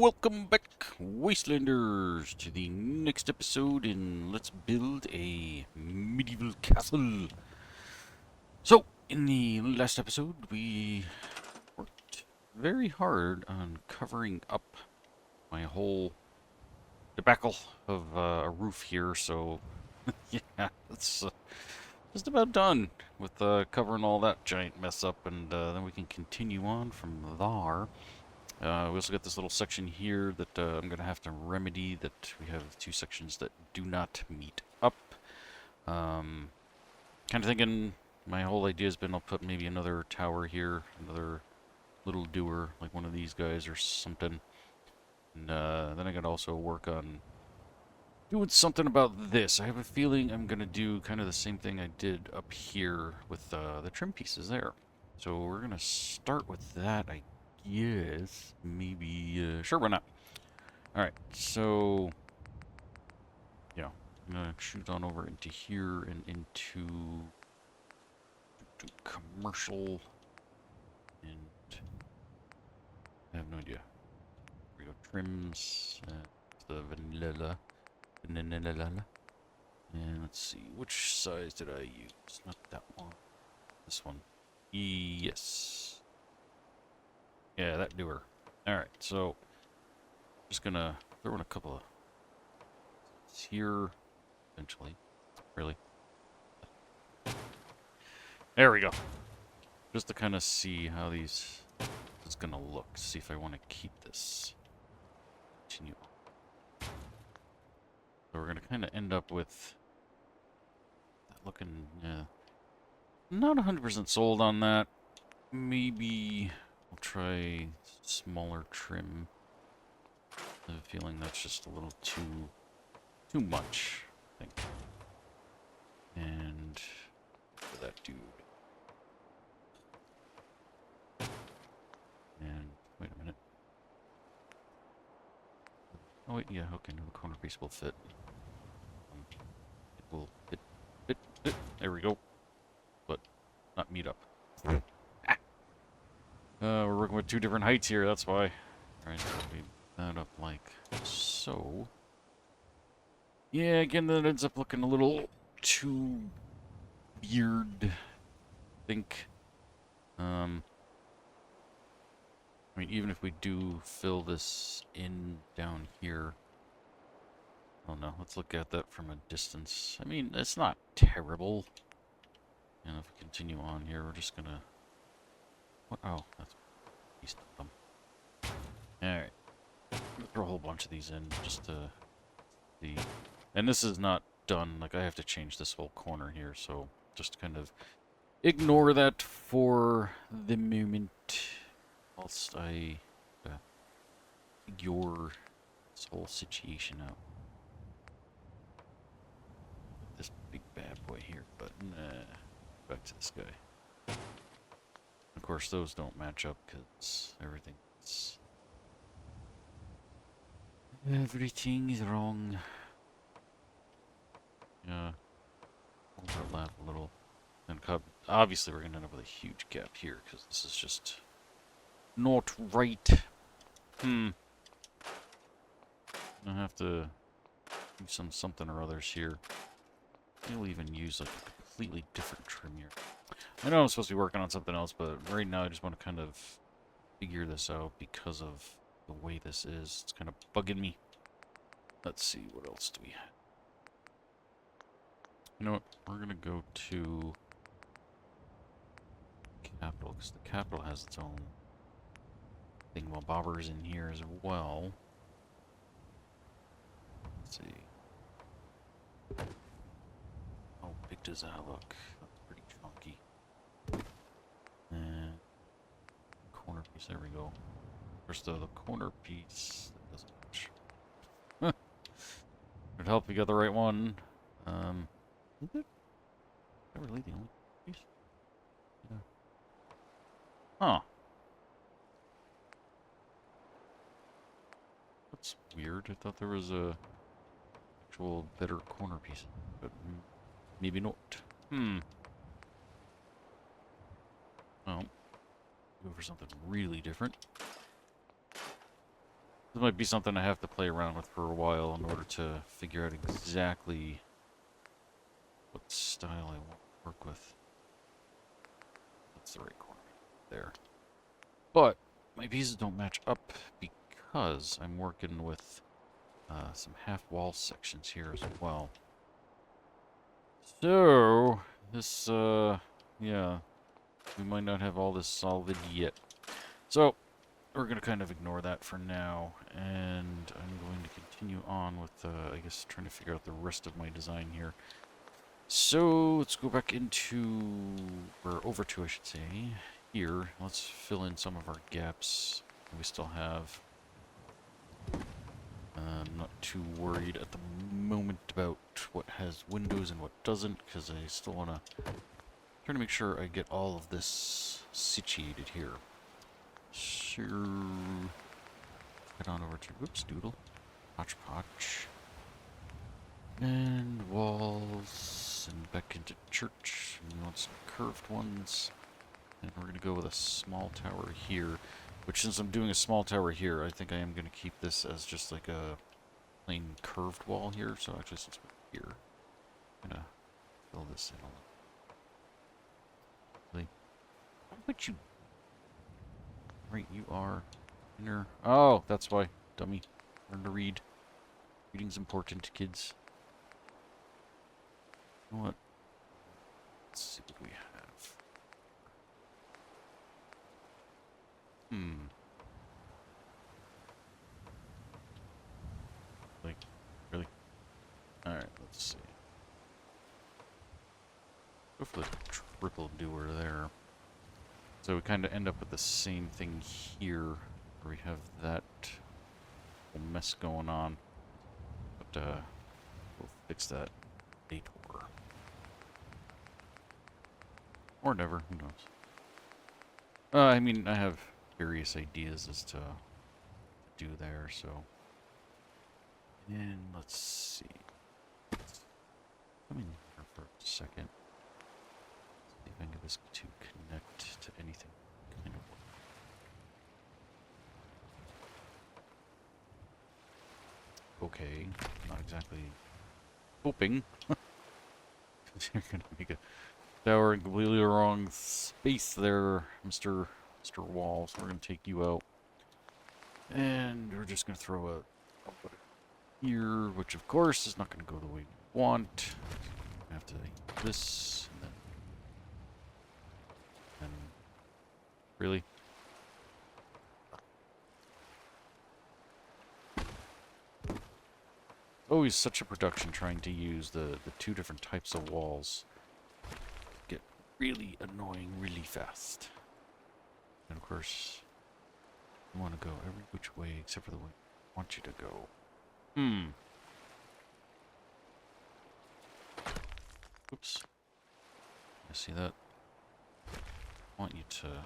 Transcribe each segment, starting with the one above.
Welcome back, Wastelanders, to the next episode in Let's Build a Medieval Castle. So, in the last episode, we worked very hard on covering up my whole debacle of a roof here, so yeah, it's just about done with covering all that giant mess up, and then we can continue on from there. We also got this little section here that I'm going to have to remedy, that we have two sections that do not meet up. Kind of thinking, my whole idea has been I'll put maybe another tower here, another little doer, like one of these guys or something. And then I got to also work on doing something about this. I have a feeling I'm going to do kind of the same thing I did up here with the trim pieces there. So we're going to start with that, I guess. Maybe, sure, why not? Alright, so, yeah, I'm going to shoot on over into here and into commercial, and I have no idea. Here we go, trims, the vanilla. And let's see, which size did I use? Not that one. This one. Yes. Yeah, that doer. Alright, so just gonna throw in a couple of here eventually. Really. There we go. Just to kind of see how these is gonna look. See if I want to keep this. Continue. So we're gonna kind of end up with that looking, not 100% sold on that. Maybe we'll try smaller trim. I have a feeling that's just a little too much, I think. And for that dude. And wait a minute. Oh wait, yeah, okay, no, the corner piece will fit. It will fit. There we go. But not meet up. Ah. We're working with two different heights here, that's why. Alright, we that up like so. Yeah, again, that ends up looking a little too weird, I think. I mean, even if we do fill this in down here, I don't know, let's look at that from a distance. I mean, it's not terrible. And if we continue on here, we're just gonna... What? Oh, that's a piece of them. Alright. Throw a whole bunch of these in just to see. And this is not done. Like, I have to change this whole corner here, so just kind of ignore that for the moment. Whilst I figure this whole situation out. This big bad boy here, but nah. Back to this guy. Of course, those don't match up because everything's wrong. Yeah, overlap a little, and obviously we're gonna end up with a huge gap here because this is just not right. I have to do something or others here. We'll even use like a completely different trim here. I know I'm supposed to be working on something else, but right now I just want to kind of figure this out because of the way this is. It's kind of bugging me. Let's see, what else do we have? You know what? We're going to go to capital, because the capital has its own thing while Bobber's in here as well. Let's see. How big does that look? That's pretty chunky. And corner piece, there we go. First, the corner piece, that doesn't match. It'd help if you got the right one. Is it? Is that really the only piece? Yeah. Huh. That's weird. I thought there was a actual better corner piece, but maybe not. Well, go for something really different. This might be something I have to play around with for a while in order to figure out exactly what style I want to work with. That's the right corner. There. But my pieces don't match up because I'm working with some half-wall sections here as well. So, this, yeah, we might not have all this solved yet. So, we're going to kind of ignore that for now, and I'm going to continue on with, I guess, trying to figure out the rest of my design here. So, let's go back into, or over to, I should say, here. Let's fill in some of our gaps we still have. I'm not too worried at the moment about what has windows and what doesn't, because I still want to try to make sure I get all of this situated here. So, head on over to, whoops, doodle, hodgepodge, and walls, and back into church, and we want some curved ones, and we're going to go with a small tower here, which since I'm doing a small tower here, I think I am going to keep this as just like a plain curved wall here, so actually since we're here, I'm going to fill this in a little. Really? How would you... Right, you are inner... Oh, that's why. Dummy. Learn to read. Reading's important, kids. You know what? Let's see what we have. Like, really? Alright, let's see. Go for the triple doer there. So we kind of end up with the same thing here, where we have that whole mess going on. But, we'll fix that later. Or never, who knows. I mean, I have various ideas as to do there, so... And let's see. Come in here for a second. See if I can get this to connect to anything. Kind of. Okay, not exactly hoping. You're gonna make a tower in completely the wrong space there, Mr. Wall. So we're gonna take you out, and we're just gonna throw a here, which of course is not gonna go the way we want. I have to do this, and then really. Always such a production trying to use the two different types of walls. Get really annoying really fast. And of course, you want to go every which way except for the way I want you to go. Oops. You see that? I want you to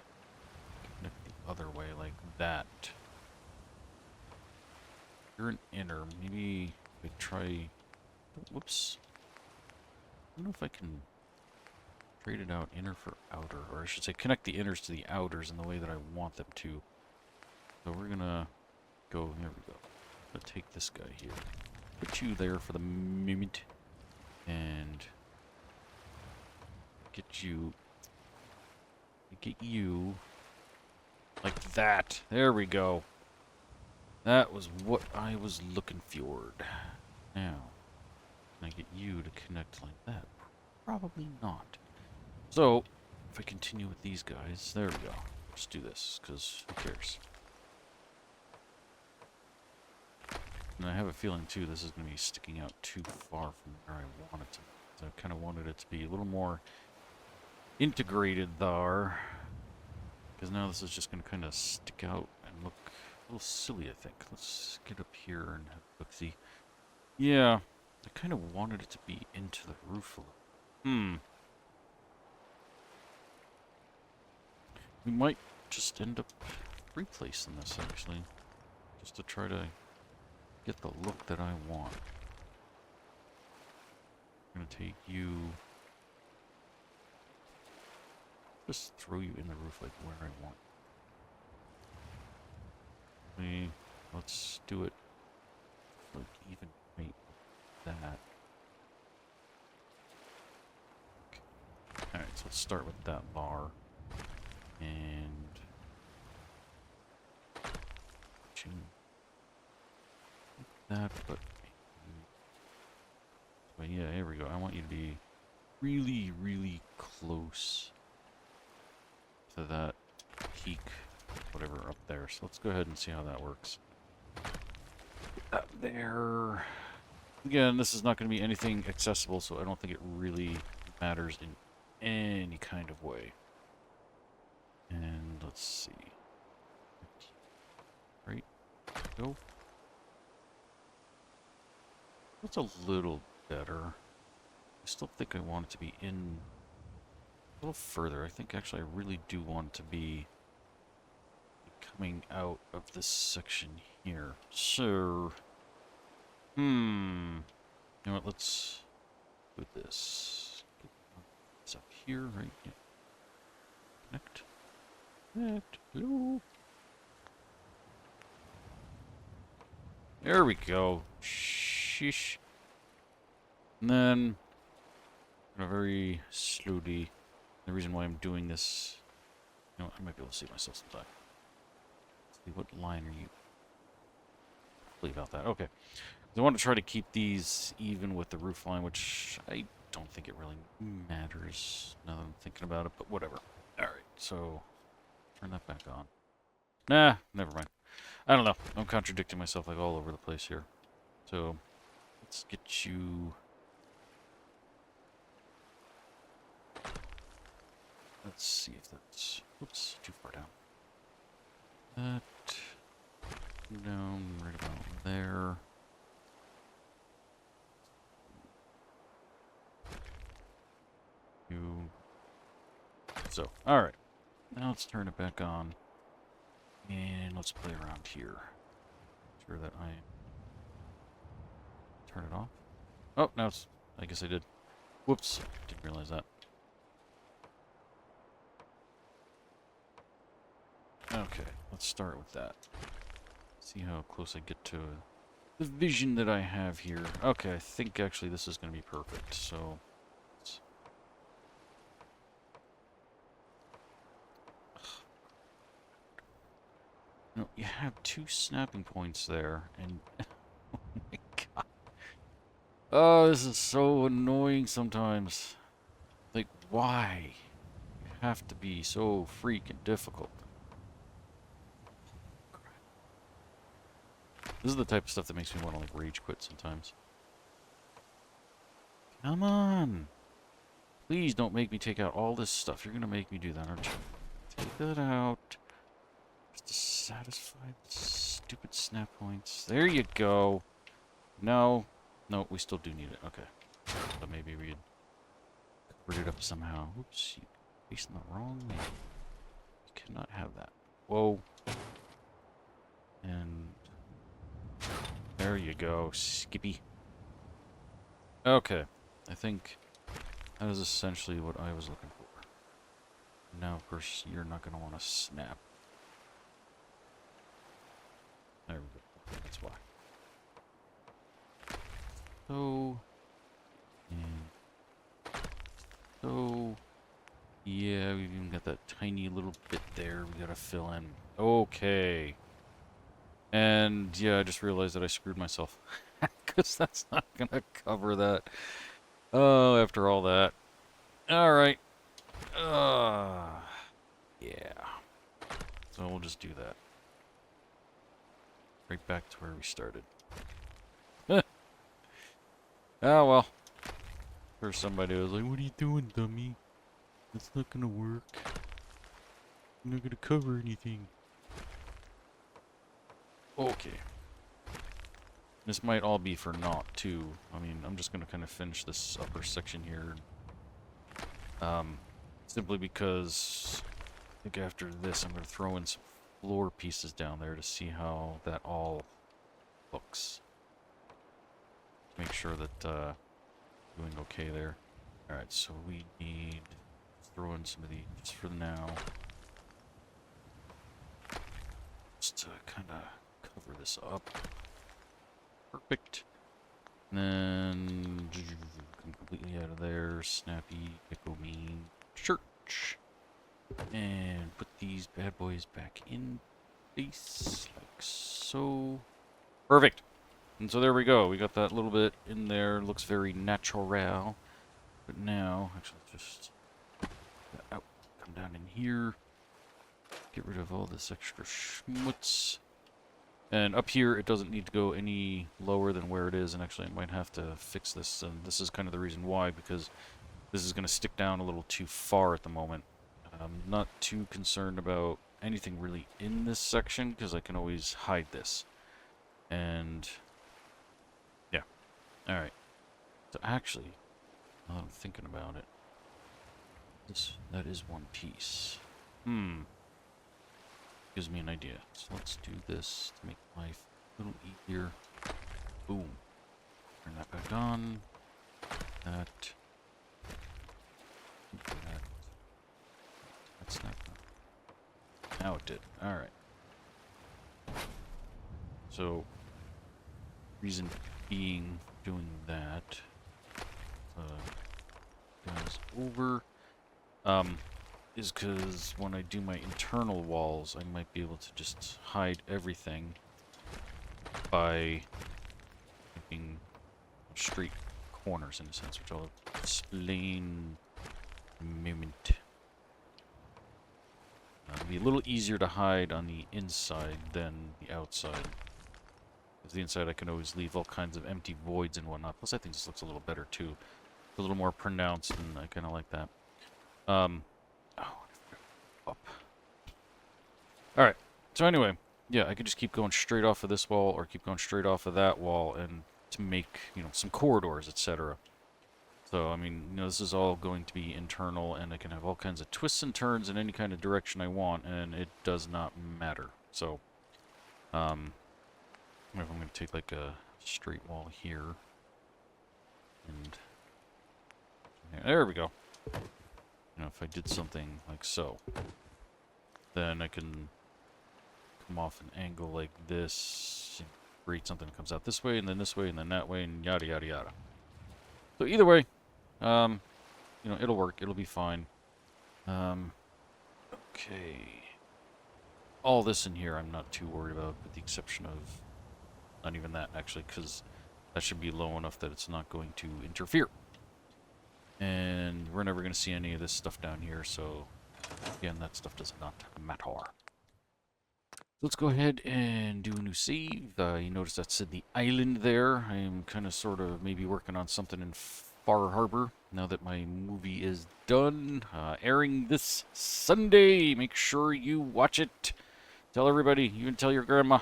connect the other way like that. You're an inner. Maybe we try... Whoops. I don't know if I can trade it out inner for outer. Or I should say connect the inners to the outers in the way that I want them to. So we're gonna go... There we go. I'm gonna take this guy here. Put you there for the moment. And... Get you like that. There we go. That was what I was looking for. Now, can I get you to connect like that? Probably not. So, if I continue with these guys, there we go. Let's do this, because who cares? And I have a feeling, too, this is going to be sticking out too far from where I want it to. So I kind of wanted it to be a little more integrated there. Because now this is just going to kind of stick out and look a little silly, I think. Let's get up here and have a look-see. Yeah, I kind of wanted it to be into the roof a little. We might just end up replacing this, actually. Just to try to get the look that I want. I'm going to take you... Just throw you in the roof like where I want. Let's do it like even weight like that. Okay. Alright, so let's start with that bar. And change that, but yeah, here we go. I want you to be really, really close to that peak, whatever, up there. So let's go ahead and see how that works. Up there. Again, this is not going to be anything accessible, so I don't think it really matters in any kind of way. And let's see. Right. Go. That's a little better. I still think I want it to be in a little further. I think actually I really do want it to be coming out of this section here. So, you know what, let's do this. It's up here, right? Yeah. Connect. Connect. Hello. There we go. Sheesh. And then, very slowly, the reason why I'm doing this, you know, I might be able to see myself sometime. Let's see, what line are you? Leave out that. Okay. I want to try to keep these even with the roof line, which I don't think it really matters now that I'm thinking about it, but whatever. Alright, so turn that back on. Nah, never mind. I don't know. I'm contradicting myself like all over the place here. So, let's get you... Let's see if that's... Oops, too far down. That... Down right about there. So, alright. Now let's turn it back on. And let's play around here. Make sure that I turn it off. Oh, now it's... I guess I did. Whoops. Didn't realize that. Okay, let's start with that. See how close I get to the vision that I have here. Okay, I think actually this is going to be perfect. So... No, you have two snapping points there, and oh my god. Oh, this is so annoying sometimes. Like, why? You have to be so freaking difficult. This is the type of stuff that makes me want to, like, rage quit sometimes. Come on! Please don't make me take out all this stuff. You're gonna make me do that, aren't you? Take that out. Just to satisfy the stupid snap points. There you go. No. No, we still do need it. Okay. But maybe we covered it up somehow. Oops, you're facing the wrong way. You cannot have that. Whoa. And there you go, Skippy. Okay. I think that is essentially what I was looking for. Now, of course, you're not going to want to snap. There we go. Okay, that's why. So, and so, yeah, we've even got that tiny little bit there we gotta fill in. Okay. And, yeah, I just realized that I screwed myself. Because that's not gonna cover that. Oh, after all that. Alright. Yeah. So we'll just do that. Right back to where we started. Oh, well. There's somebody who was like, what are you doing, dummy? That's not gonna work. You're not gonna cover anything. Okay. This might all be for naught, too. I mean, I'm just gonna kind of finish this upper section here. Simply because I think after this I'm gonna throw in some floor pieces down there to see how that all looks. Make sure that doing okay there. Alright, so we need to throw in some of these just for now. Just to kind of cover this up. Perfect. And then completely out of there. Snappy, Echo Mean, Church. And put these bad boys back in place, like so. Perfect. And so there we go. We got that little bit in there. Looks very natural. But now, actually, just out, come down in here. Get rid of all this extra schmutz. And up here, it doesn't need to go any lower than where it is. And actually, I might have to fix this. And this is kind of the reason why, because this is going to stick down a little too far at the moment. I'm not too concerned about anything really in this section, because I can always hide this. And, yeah. Alright. So actually, now that I'm thinking about it, that is one piece. Gives me an idea. So let's do this to make life a little easier. Boom. Turn that back on. That. That's not done. Now it did. Alright. So, reason being doing that. Goes over. Is because when I do my internal walls, I might be able to just hide everything by making straight corners in a sense, which I'll explain in a moment. It'll be a little easier to hide on the inside than the outside. Because the inside I can always leave all kinds of empty voids and whatnot. Plus I think this looks a little better too. It's a little more pronounced and I kind of like that. Alright, so anyway, yeah, I could just keep going straight off of this wall or keep going straight off of that wall and to make, you know, some corridors, etc. So, I mean, you know, this is all going to be internal and I can have all kinds of twists and turns in any kind of direction I want and it does not matter. So, if I'm going to take like a straight wall here and there we go. You know, if I did something like so, then I can come off an angle like this, create something that comes out this way, and then this way, and then that way, and yada yada yada. So either way, you know, it'll work. It'll be fine. Okay. All this in here I'm not too worried about, with the exception of not even that, actually, because that should be low enough that it's not going to interfere. And we're never going to see any of this stuff down here, so again, that stuff does not matter. Let's go ahead and do a new save. You notice that said the island there. I am kind of sort of maybe working on something in Far Harbor now that my movie is done. Airing this Sunday. Make sure you watch it. Tell everybody. You can tell your grandma.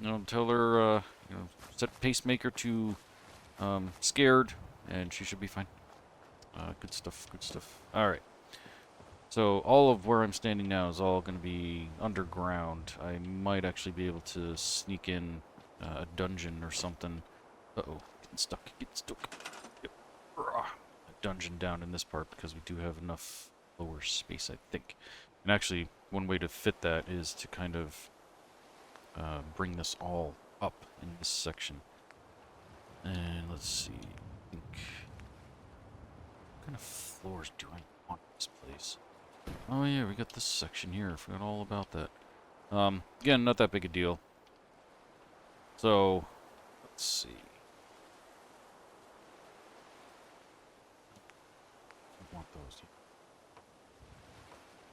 You know, tell her, you know, set pacemaker to scared, and she should be fine. Good stuff, good stuff. Alright. So, all of where I'm standing now is all going to be underground. I might actually be able to sneak in a dungeon or something. Uh-oh, getting stuck, getting stuck. Yep. A dungeon down in this part because we do have enough lower space, I think. And actually, one way to fit that is to kind of bring this all up in this section. And let's see, I think... what kind of floors do I want in this place? Oh yeah, we got this section here. I forgot all about that. Again, not that big a deal. So, let's see. I want those.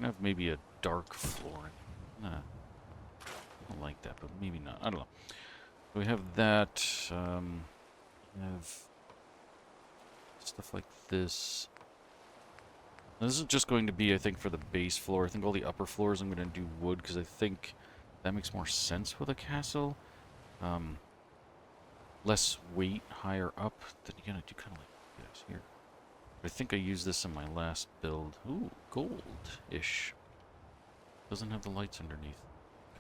I have maybe a dark floor. Nah, I don't like that, but maybe not. I don't know. So we have that. We have stuff like this. This is just going to be, I think, for the base floor. I think all the upper floors I'm going to do wood, because I think that makes more sense with a castle. Less weight higher up. Then again, I do kind of like this here. But I think I used this in my last build. Ooh, gold-ish. Doesn't have the lights underneath.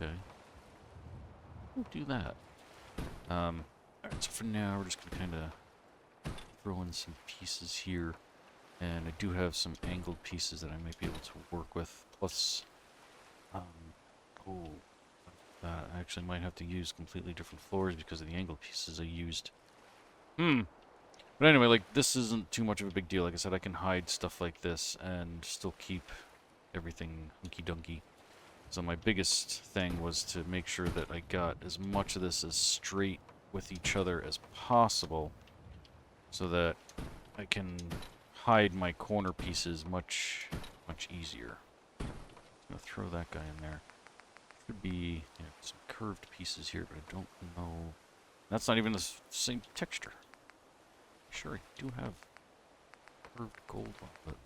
Okay. We'll do that. Alright, so for now, we're just going to kind of throw in some pieces here. And I do have some angled pieces that I might be able to work with. Plus, oh, I actually might have to use completely different floors because of the angle pieces I used. But anyway, like, this isn't too much of a big deal. Like I said, I can hide stuff like this and still keep everything hunky-dunky. So my biggest thing was to make sure that I got as much of this as straight with each other as possible so that I can hide my corner pieces much easier. I'm going to throw that guy in there. Could be some curved pieces here, but I don't know. That's not even the same texture. Sure, I do have curved gold one, but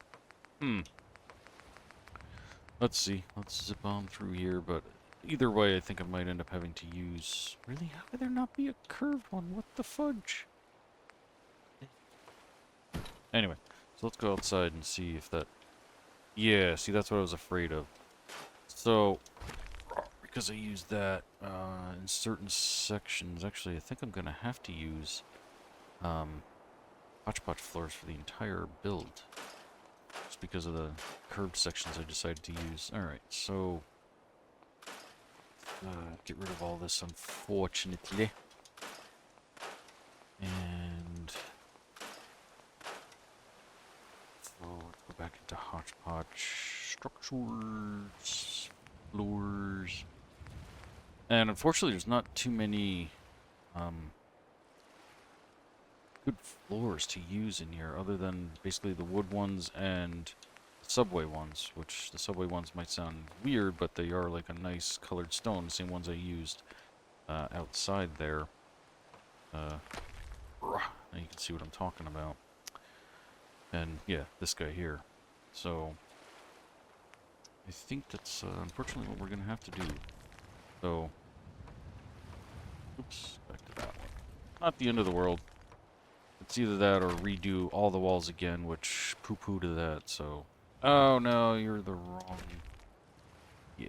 let's see. Let's zip on through here, but either way, I think I might end up having to use... Really? How could there not be a curved one? What the fudge? Anyway, so let's go outside and see if that... Yeah, see, that's what I was afraid of. So, because I used that in certain sections, actually, I think I'm going to have to use hodgepodge floors for the entire build. Just because of the curved sections I decided to use. Alright, so... get rid of all this, unfortunately. And... so, let's go back into hodgepodge structures, floors. And unfortunately, there's not too many good floors to use in here, other than basically the wood ones and the subway ones, which the subway ones might sound weird, but they are like a nice colored stone, the same ones I used outside there. Now you can see what I'm talking about. And yeah, this guy here. So I think that's unfortunately what we're gonna have to do. So, oops, back to that one. Not the end of the world. It's either that or redo all the walls again, which poo-poo to that, so... Oh no, you're the wrong... Yeah.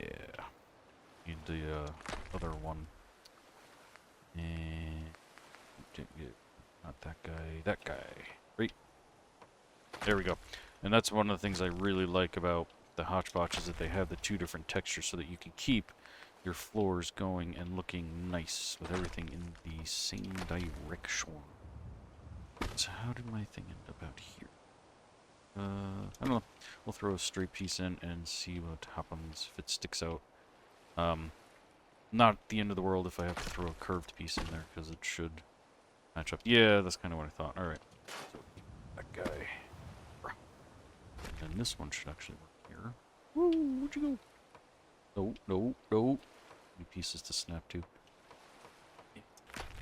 Need the other one. And... not that guy, that guy. Right. There we go. And that's one of the things I really like about the hodgepodge is that they have the two different textures so that you can keep your floors going and looking nice with everything in the same direction. So how did my thing end up out here? I don't know. We'll throw a straight piece in and see what happens if it sticks out. Not the end of the world if I have to throw a curved piece in there, because it should match up. Yeah, that's kind of what I thought. Alright. So, that guy. And this one should actually work here. Woo, where'd you go? No, no, no. New pieces to snap to.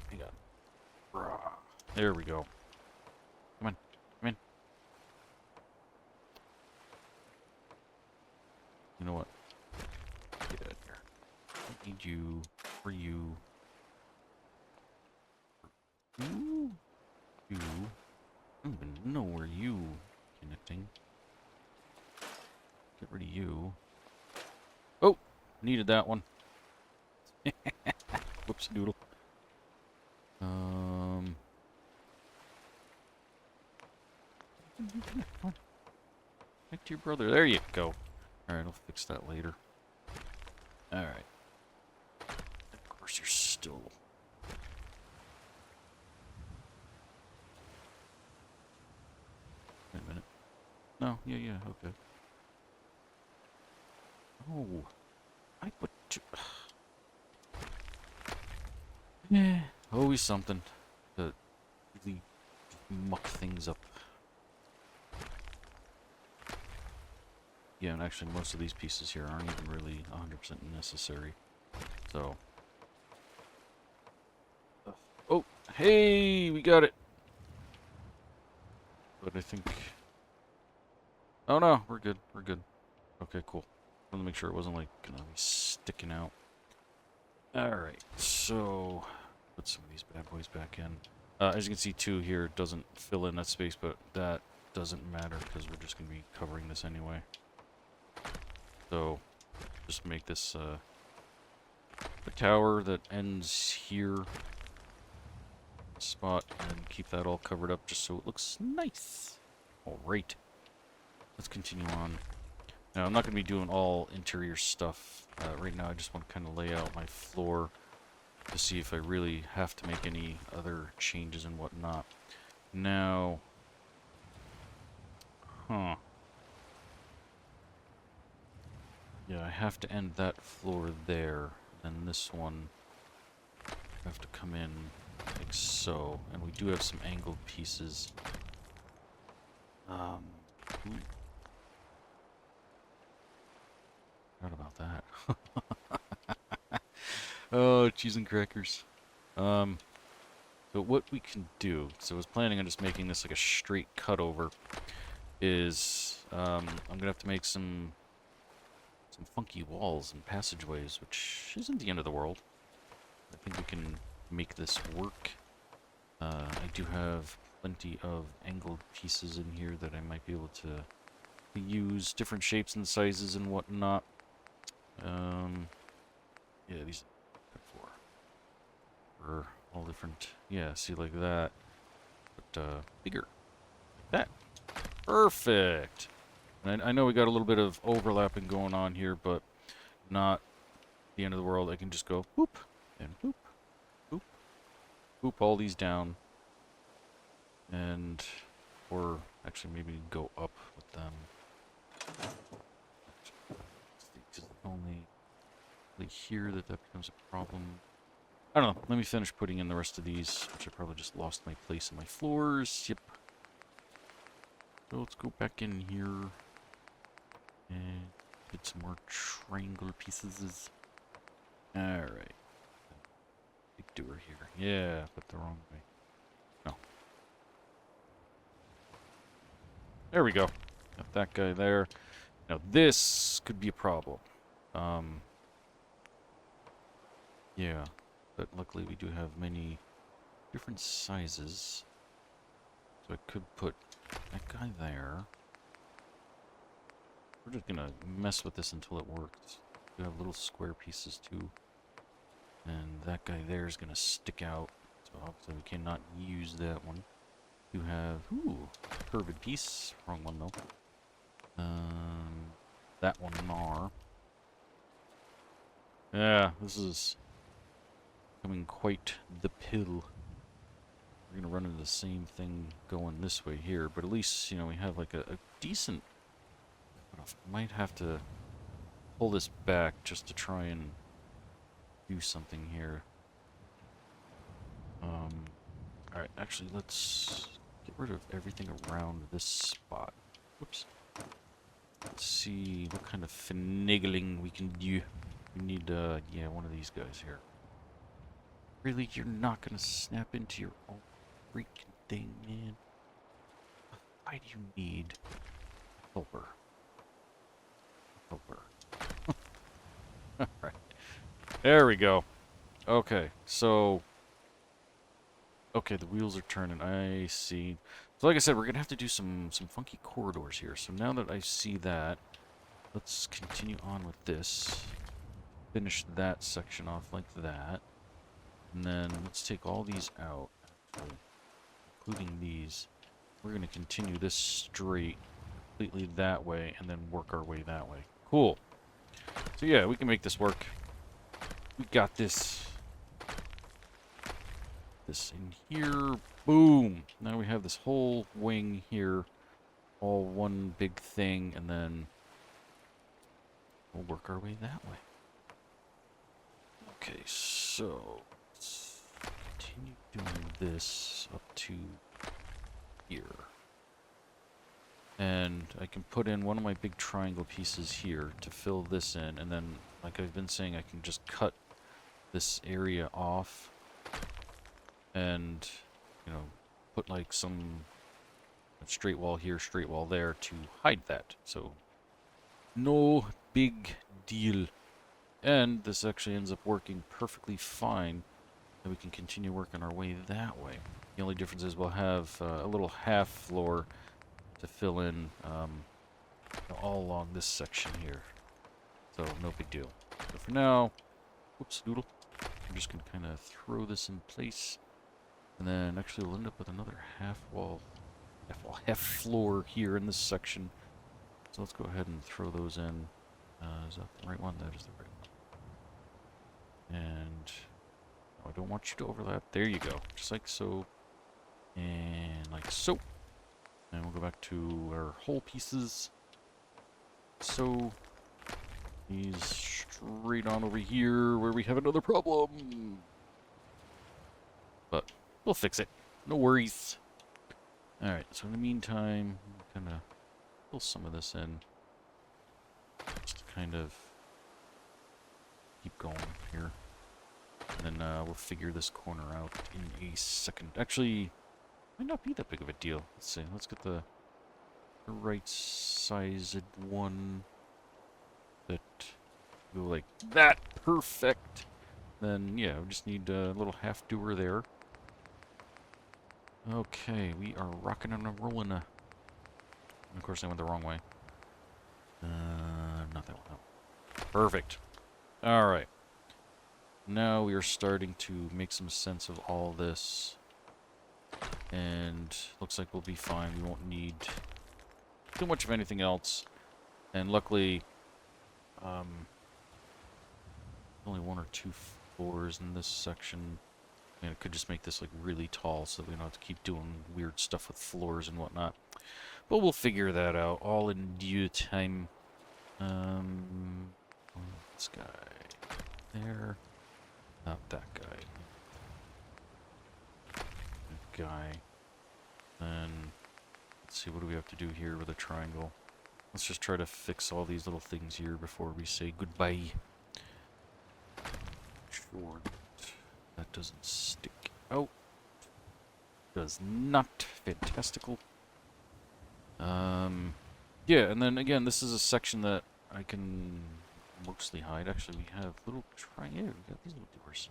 Hang on. There we go. Come on, come in. You know what? Get out here. I need you. For you. You. You. I don't even know where you connecting. Get rid of you. Oh! Needed that one. Whoops, doodle. Back to your brother. There you go. Alright, I'll fix that later. Alright. Of course, you're still... Wait a minute. No, yeah, okay. Oh. I put... Yeah. Always something to really muck things up. Yeah, and actually most of these pieces here aren't even really 100% necessary. So... Oh! Hey! We got it! But I think... Oh no! We're good. We're good. Okay, cool. I want to make sure it wasn't like gonna be sticking out. Alright, so... Put some of these bad boys back in. As you can see, too, here, it doesn't fill in that space, but that doesn't matter because we're just going to be covering this anyway. So, just make this a tower that ends here. Spot, and keep that all covered up just so it looks nice. Alright. Let's continue on. Now, I'm not going to be doing all interior stuff right now. I just want to kind of lay out my floor to see if I really have to make any other changes and whatnot. Now, huh. Yeah, I have to end that floor there. And this one, I have to come in like so. And we do have some angled pieces. Ooh. Forgot about that. Oh, cheese and crackers. So what we can do, so I was planning on just making this like a straight cutover, is I'm gonna have to make some funky walls and passageways, which isn't the end of the world. I think we can make this work. I do have plenty of angled pieces in here that I might be able to use, different shapes and sizes and whatnot. Yeah, these are all different. Yeah, see, like that, but bigger. Like that. Perfect. And I know we got a little bit of overlapping going on here, but not the end of the world. I can just go boop and boop, boop, boop all these down, and or actually maybe go up with them. It's only here that becomes a problem. I don't know. Let me finish putting in the rest of these, which I probably just lost my place in my floors. Yep. So let's go back in here and get some more triangular pieces. Alright. Big doer here. Yeah, but the wrong way. No. There we go. Got that guy there. Now this could be a problem. Yeah. But luckily we do have many different sizes. So I could put that guy there. We're just gonna mess with this until it works. We have little square pieces too. And that guy there is gonna stick out. So obviously we cannot use that one. You have, ooh, curved piece. Wrong one though. That one more. Yeah, this is becoming quite the pill. We're gonna run into the same thing going this way here, but at least, you know, we have like a decent. I might have to pull this back just to try and do something here. Alright, actually, let's get rid of everything around this spot. Whoops. Let's see what kind of finagling we can do. We need, yeah, one of these guys here. Really? You're not gonna snap into your own freaking thing, man? Why do you need a helper? Helper. Alright. There we go. Okay, so... Okay, the wheels are turning. I see. So like I said, we're going to have to do some funky corridors here. So now that I see that, let's continue on with this. Finish that section off like that. And then let's take all these out, actually, including these. We're going to continue this straight, completely that way, and then work our way that way. Cool. So yeah, we can make this work. We got this. This in here. Boom. Now we have this whole wing here. All one big thing, and then we'll work our way that way. Okay, so let's continue doing this up to here. And I can put in one of my big triangle pieces here to fill this in, and then, like I've been saying, I can just cut this area off and, you know, put like some straight wall here, straight wall there to hide that. So, no big deal. And this actually ends up working perfectly fine. And we can continue working our way that way. The only difference is we'll have a little half floor to fill in all along this section here. So, no big deal. So for now, whoops, doodle. I'm just going to kind of throw this in place. And then actually we'll end up with another half floor here in this section. So let's go ahead and throw those in. Is that the right one? That is the right one. And oh, I don't want you to overlap. There you go. Just like so. And like so. And we'll go back to our hole pieces. So these straight on over here where we have another problem. But we'll fix it. No worries. Alright, so in the meantime, I'm gonna fill some of this in. Just to kind of keep going here. And then we'll figure this corner out in a second. Actually, might not be that big of a deal. Let's see. Let's get the right sized one that go like that. Perfect. Then yeah, we just need a little half doer there. Okay, we are rocking and rolling. Of course, I went the wrong way. Not that one. No. Perfect. All right. Now we are starting to make some sense of all this. And looks like we'll be fine. We won't need too much of anything else. And luckily, only 1 or 2 floors in this section. And it could just make this like really tall so that we don't have to keep doing weird stuff with floors and whatnot. But we'll figure that out all in due time. This guy there. Not that guy. That guy. Then, let's see, what do we have to do here with a triangle? Let's just try to fix all these little things here before we say goodbye. Short. That doesn't stick out. Does not. Fantastical. Yeah, and then again, this is a section that I can mostly hide. Actually, we have little triangles. Yeah, we got these little doors.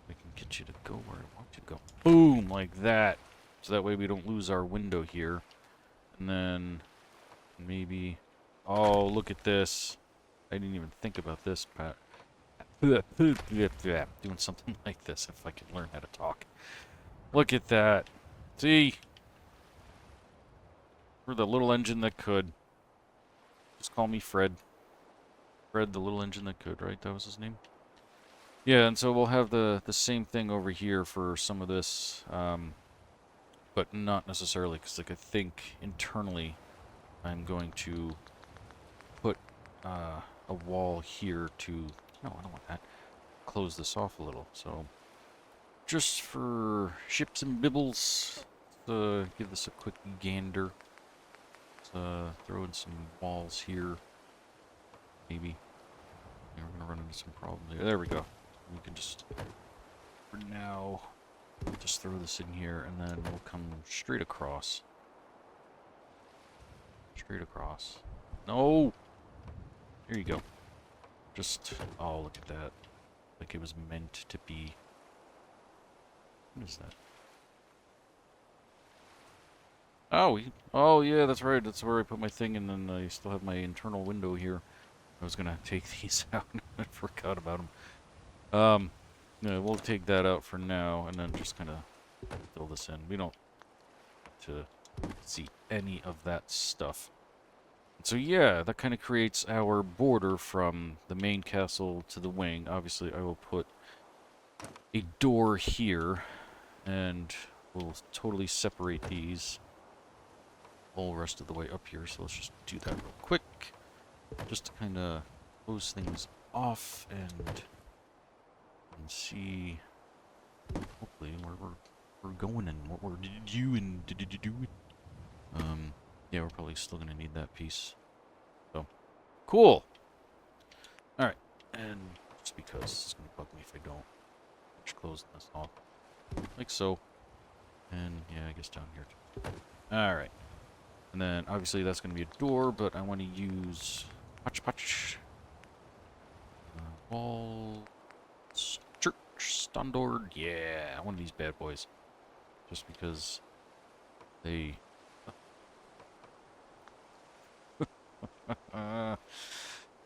I can get you to go where I want you to go. Boom, like that. So that way we don't lose our window here. And then maybe... Oh, look at this. I didn't even think about this, Pat. Doing something like this if I could learn how to talk. Look at that. See? We're the little engine that could. Just call me Fred. Fred, the little engine that could, right? That was his name? Yeah, and so we'll have the same thing over here for some of this, but not necessarily, because like I think internally I'm going to put a wall here to... No, I don't want that. Close this off a little, so... Just for ships and bibbles, give this a quick gander. Throw in some walls here. Maybe. Yeah, we're gonna run into some problems here. There we go. We can just, for now, just throw this in here, and then we'll come straight across. Straight across. No! There you go. Just, oh, look at that. Like it was meant to be. What is that? Oh, oh yeah, that's right. That's where I put my thing, and then I still have my internal window here. I was gonna take these out. I forgot about them. Yeah, we'll take that out for now, and then just kind of fill this in. We don't have to see any of that stuff. So yeah, that kind of creates our border from the main castle to the wing. Obviously, I will put a door here, and we'll totally separate these all the rest of the way up here. So let's just do that real quick, just to kind of close things off and see hopefully where we're going and what we're doing. Yeah, we're probably still gonna need that piece. So cool. All right, and just because it's gonna bug me if I don't finish closing this off, like so, and yeah, I guess down here too. All right. And then, obviously, that's going to be a door, but I want to use patch. Wall. Church standard. Yeah, one of these bad boys. Just because they...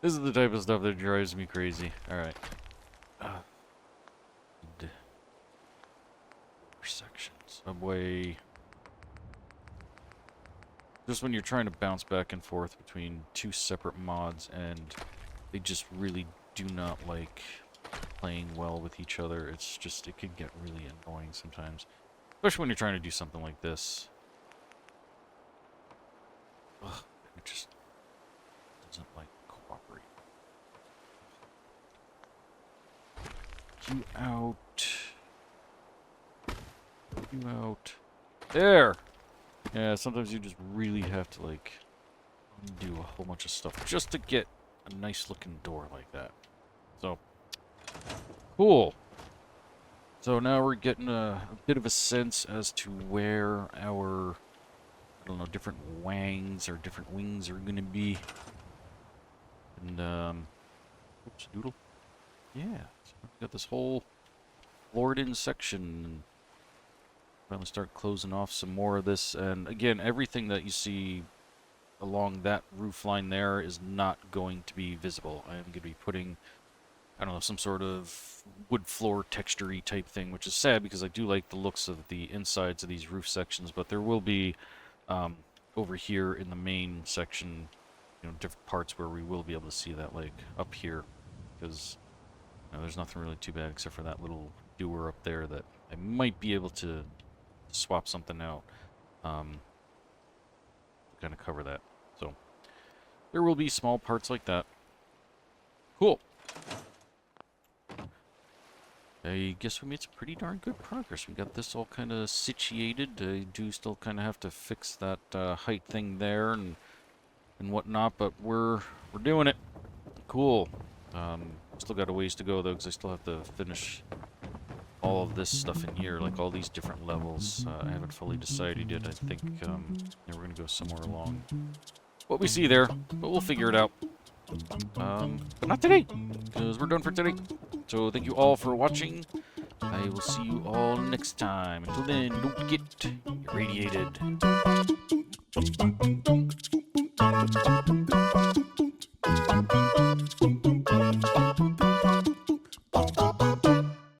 this is the type of stuff that drives me crazy. Alright. Section. Subway. Just when you're trying to bounce back and forth between two separate mods and they just really do not like playing well with each other, it's just, it can get really annoying sometimes. Especially when you're trying to do something like this. Ugh, it just doesn't like cooperate. You out. You out. There! Yeah, sometimes you just really have to, like, undo a whole bunch of stuff just to get a nice looking door like that. So, cool. So now we're getting a bit of a sense as to where our, I don't know, different wangs or different wings are going to be. And, oops, doodle. Yeah, so we've got this whole floored-in section. And finally start closing off some more of this. And again, everything that you see along that roof line there is not going to be visible. I am going to be putting, I don't know, some sort of wood floor texture-y type thing, which is sad because I do like the looks of the insides of these roof sections, but there will be, over here in the main section, you know, different parts where we will be able to see that, like, up here, because, you know, there's nothing really too bad except for that little doer up there that I might be able to swap something out, to kind of cover that. So, there will be small parts like that. Cool. I guess we made some pretty darn good progress. We got this all kind of situated. I do still kind of have to fix that height thing there and whatnot, but we're doing it. Cool. Still got a ways to go though, because I still have to finish all of this stuff in here, like all these different levels. I haven't fully decided yet. I think yeah, we're gonna go somewhere along what we see there, but we'll figure it out. But not today, because we're done for today. So thank you all for watching. I will see you all next time. Until then, don't get irradiated.